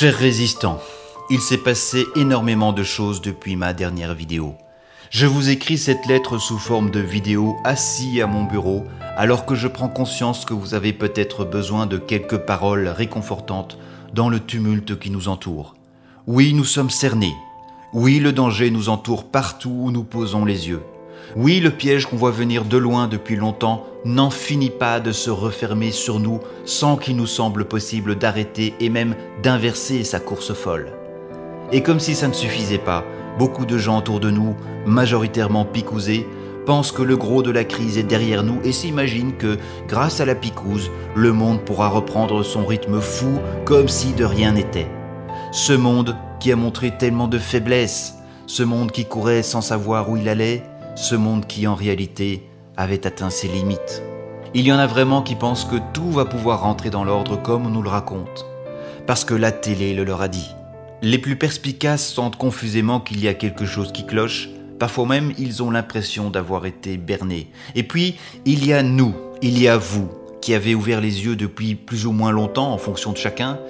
Chers résistants, il s'est passé énormément de choses depuis ma dernière vidéo. Je vous écris cette lettre sous forme de vidéo assis à mon bureau alors que je prends conscience que vous avez peut-être besoin de quelques paroles réconfortantes dans le tumulte qui nous entoure. Oui, nous sommes cernés. Oui, le danger nous entoure partout où nous posons les yeux. Oui, le piège qu'on voit venir de loin depuis longtemps n'en finit pas de se refermer sur nous sans qu'il nous semble possible d'arrêter et même d'inverser sa course folle. Et comme si ça ne suffisait pas, beaucoup de gens autour de nous, majoritairement picousés, pensent que le gros de la crise est derrière nous et s'imaginent que, grâce à la picouse, le monde pourra reprendre son rythme fou comme si de rien n'était. Ce monde qui a montré tellement de faiblesse, ce monde qui courait sans savoir où il allait, ce monde qui en réalité avait atteint ses limites. Il y en a vraiment qui pensent que tout va pouvoir rentrer dans l'ordre comme on nous le raconte, parce que la télé le leur a dit. Les plus perspicaces sentent confusément qu'il y a quelque chose qui cloche, parfois même ils ont l'impression d'avoir été bernés. Et puis il y a nous, il y a vous, qui avez ouvert les yeux depuis plus ou moins longtemps en fonction de chacun,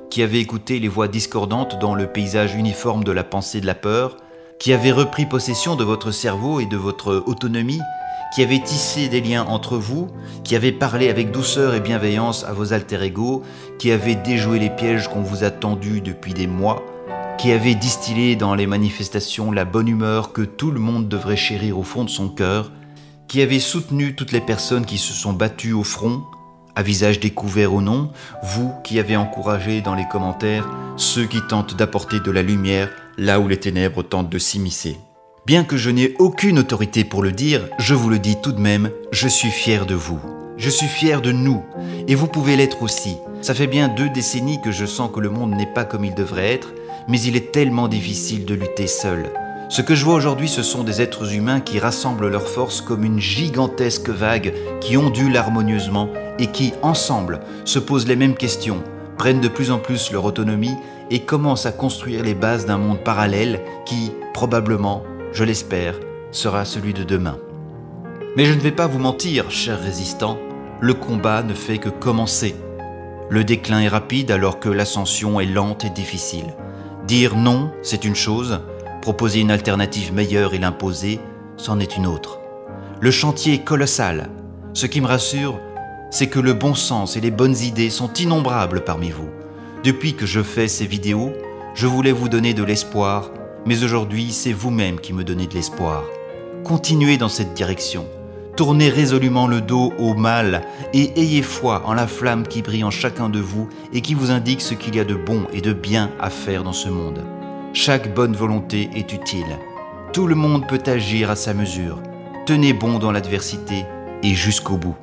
qui avez écouté les voix discordantes dans le paysage uniforme de la pensée de la peur, qui avez repris possession de votre cerveau et de votre autonomie, qui avez tissé des liens entre vous, qui avez parlé avec douceur et bienveillance à vos alter-ego, qui avez déjoué les pièges qu'on vous a tendus depuis des mois, qui avez distillé dans les manifestations la bonne humeur que tout le monde devrait chérir au fond de son cœur, qui avez soutenu toutes les personnes qui se sont battues au front, à visage découvert ou non, vous qui avez encouragé dans les commentaires ceux qui tentent d'apporter de la lumière là où les ténèbres tentent de s'immiscer. Bien que je n'ai aucune autorité pour le dire, je vous le dis tout de même, je suis fier de vous. Je suis fier de nous, et vous pouvez l'être aussi. Ça fait bien 2 décennies que je sens que le monde n'est pas comme il devrait être, mais il est tellement difficile de lutter seul. Ce que je vois aujourd'hui, ce sont des êtres humains qui rassemblent leurs forces comme une gigantesque vague qui ondule harmonieusement et qui, ensemble, se posent les mêmes questions, prennent de plus en plus leur autonomie et commencent à construire les bases d'un monde parallèle qui, probablement, je l'espère, sera celui de demain. Mais je ne vais pas vous mentir, chers résistants, le combat ne fait que commencer. Le déclin est rapide alors que l'ascension est lente et difficile. Dire non, c'est une chose, proposer une alternative meilleure et l'imposer, c'en est une autre. Le chantier est colossal. Ce qui me rassure, c'est que le bon sens et les bonnes idées sont innombrables parmi vous. Depuis que je fais ces vidéos, je voulais vous donner de l'espoir, mais aujourd'hui, c'est vous-même qui me donnez de l'espoir. Continuez dans cette direction. Tournez résolument le dos au mal et ayez foi en la flamme qui brille en chacun de vous et qui vous indique ce qu'il y a de bon et de bien à faire dans ce monde. Chaque bonne volonté est utile. Tout le monde peut agir à sa mesure. Tenez bon dans l'adversité et jusqu'au bout.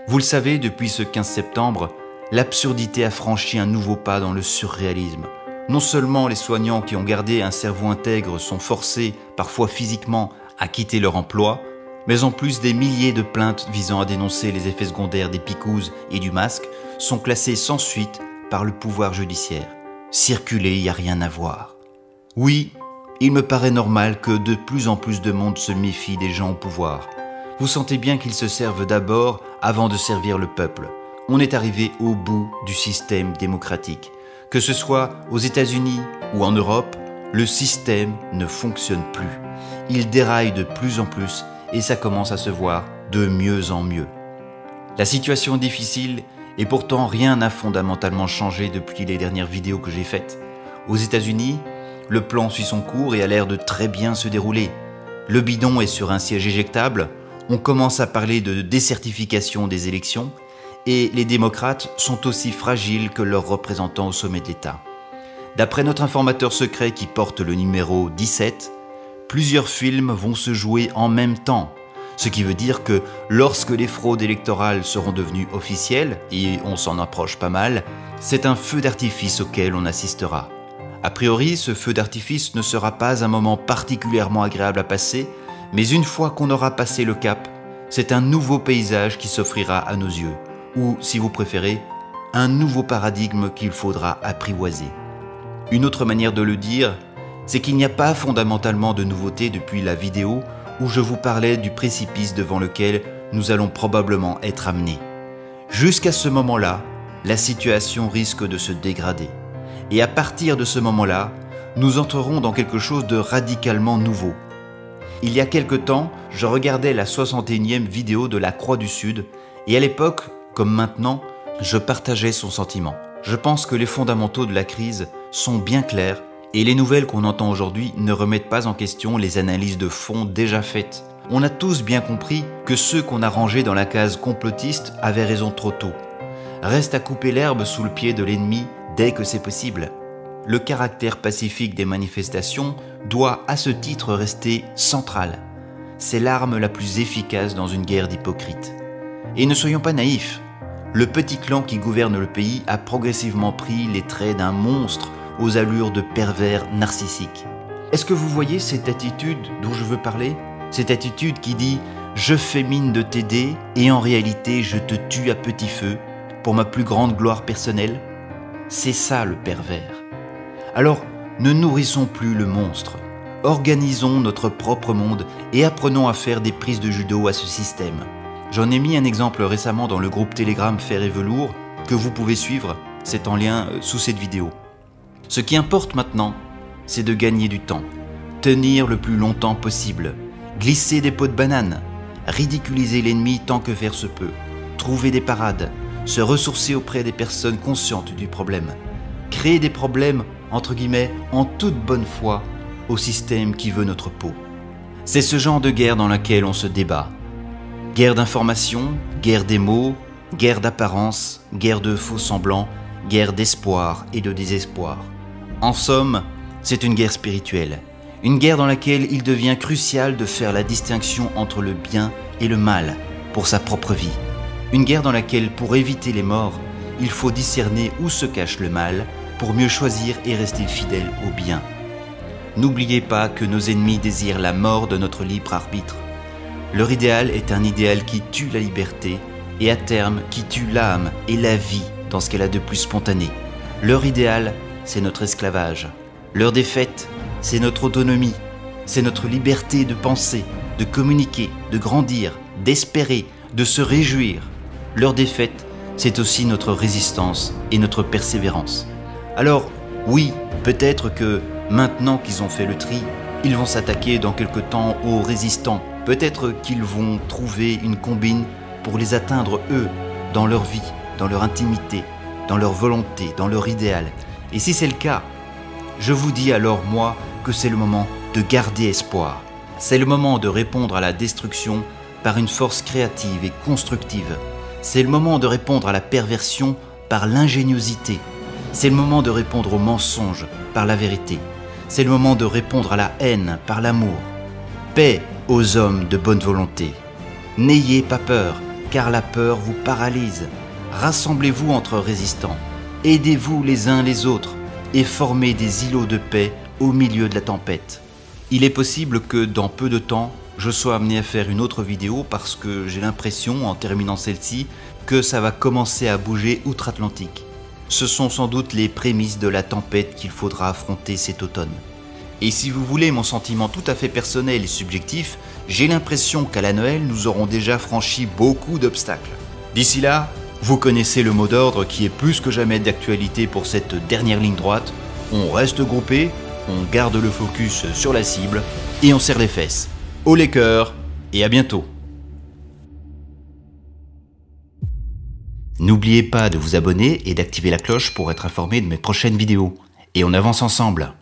Vous le savez, depuis ce 15 septembre, l'absurdité a franchi un nouveau pas dans le surréalisme. Non seulement les soignants qui ont gardé un cerveau intègre sont forcés, parfois physiquement, à quitter leur emploi, mais en plus des milliers de plaintes visant à dénoncer les effets secondaires des picouzes et du masque sont classées sans suite par le pouvoir judiciaire. Circuler, il n'y a rien à voir. Oui, il me paraît normal que de plus en plus de monde se méfie des gens au pouvoir. Vous sentez bien qu'ils se servent d'abord avant de servir le peuple. On est arrivé au bout du système démocratique. Que ce soit aux États-Unis ou en Europe, le système ne fonctionne plus. Il déraille de plus en plus et ça commence à se voir de mieux en mieux. La situation est difficile et pourtant rien n'a fondamentalement changé depuis les dernières vidéos que j'ai faites. Aux États-Unis, le plan suit son cours et a l'air de très bien se dérouler. Le bidon est sur un siège éjectable, on commence à parler de décertification des élections et les démocrates sont aussi fragiles que leurs représentants au sommet de l'État. D'après notre informateur secret qui porte le numéro 17, plusieurs films vont se jouer en même temps, ce qui veut dire que lorsque les fraudes électorales seront devenues officielles, et on s'en approche pas mal, c'est un feu d'artifice auquel on assistera. A priori, ce feu d'artifice ne sera pas un moment particulièrement agréable à passer, mais une fois qu'on aura passé le cap, c'est un nouveau paysage qui s'offrira à nos yeux, ou, si vous préférez, un nouveau paradigme qu'il faudra apprivoiser. Une autre manière de le dire, c'est qu'il n'y a pas fondamentalement de nouveauté depuis la vidéo où je vous parlais du précipice devant lequel nous allons probablement être amenés. Jusqu'à ce moment-là, la situation risque de se dégrader. Et à partir de ce moment-là, nous entrerons dans quelque chose de radicalement nouveau. Il y a quelque temps, je regardais la 61e vidéo de la Croix du Sud et à l'époque, comme maintenant, je partageais son sentiment. Je pense que les fondamentaux de la crise sont bien clairs et les nouvelles qu'on entend aujourd'hui ne remettent pas en question les analyses de fond déjà faites. On a tous bien compris que ceux qu'on a rangés dans la case complotiste avaient raison trop tôt. Reste à couper l'herbe sous le pied de l'ennemi dès que c'est possible. Le caractère pacifique des manifestations doit à ce titre rester central. C'est l'arme la plus efficace dans une guerre d'hypocrites. Et ne soyons pas naïfs, le petit clan qui gouverne le pays a progressivement pris les traits d'un monstre aux allures de pervers narcissiques. Est-ce que vous voyez cette attitude dont je veux parler? Cette attitude qui dit « je fais mine de t'aider et en réalité je te tue à petit feu pour ma plus grande gloire personnelle ». C'est ça le pervers. Alors, ne nourrissons plus le monstre. Organisons notre propre monde et apprenons à faire des prises de judo à ce système. J'en ai mis un exemple récemment dans le groupe Telegram Fer et Velours que vous pouvez suivre, c'est en lien sous cette vidéo. Ce qui importe maintenant, c'est de gagner du temps, tenir le plus longtemps possible, glisser des pots de banane, ridiculiser l'ennemi tant que faire se peut, trouver des parades, se ressourcer auprès des personnes conscientes du problème, créer des problèmes entre guillemets en toute bonne foi au système qui veut notre peau. C'est ce genre de guerre dans laquelle on se débat. Guerre d'information, guerre des mots, guerre d'apparence, guerre de faux semblants, guerre d'espoir et de désespoir. En somme, c'est une guerre spirituelle. Une guerre dans laquelle il devient crucial de faire la distinction entre le bien et le mal pour sa propre vie. Une guerre dans laquelle, pour éviter les morts, il faut discerner où se cache le mal pour mieux choisir et rester fidèle au bien. N'oubliez pas que nos ennemis désirent la mort de notre libre arbitre. Leur idéal est un idéal qui tue la liberté et à terme qui tue l'âme et la vie dans ce qu'elle a de plus spontané. Leur idéal, c'est notre esclavage. Leur défaite, c'est notre autonomie, c'est notre liberté de penser, de communiquer, de grandir, d'espérer, de se réjouir. Leur défaite, c'est aussi notre résistance et notre persévérance. Alors, oui, peut-être que maintenant qu'ils ont fait le tri, ils vont s'attaquer dans quelque temps aux résistants. Peut-être qu'ils vont trouver une combine pour les atteindre eux, dans leur vie, dans leur intimité, dans leur volonté, dans leur idéal. Et si c'est le cas, je vous dis alors moi que c'est le moment de garder espoir. C'est le moment de répondre à la destruction par une force créative et constructive. C'est le moment de répondre à la perversion par l'ingéniosité. C'est le moment de répondre au mensonge par la vérité. C'est le moment de répondre à la haine par l'amour. Paix aux hommes de bonne volonté. N'ayez pas peur, car la peur vous paralyse. Rassemblez-vous entre résistants. Aidez-vous les uns les autres et formez des îlots de paix au milieu de la tempête. Il est possible que dans peu de temps, je sois amené à faire une autre vidéo parce que j'ai l'impression, en terminant celle-ci, que ça va commencer à bouger outre-Atlantique. Ce sont sans doute les prémices de la tempête qu'il faudra affronter cet automne. Et si vous voulez mon sentiment tout à fait personnel et subjectif, j'ai l'impression qu'à la Noël, nous aurons déjà franchi beaucoup d'obstacles. D'ici là, vous connaissez le mot d'ordre qui est plus que jamais d'actualité pour cette dernière ligne droite. On reste groupé, on garde le focus sur la cible et on serre les fesses. Haut les cœurs et à bientôt. N'oubliez pas de vous abonner et d'activer la cloche pour être informé de mes prochaines vidéos. Et on avance ensemble.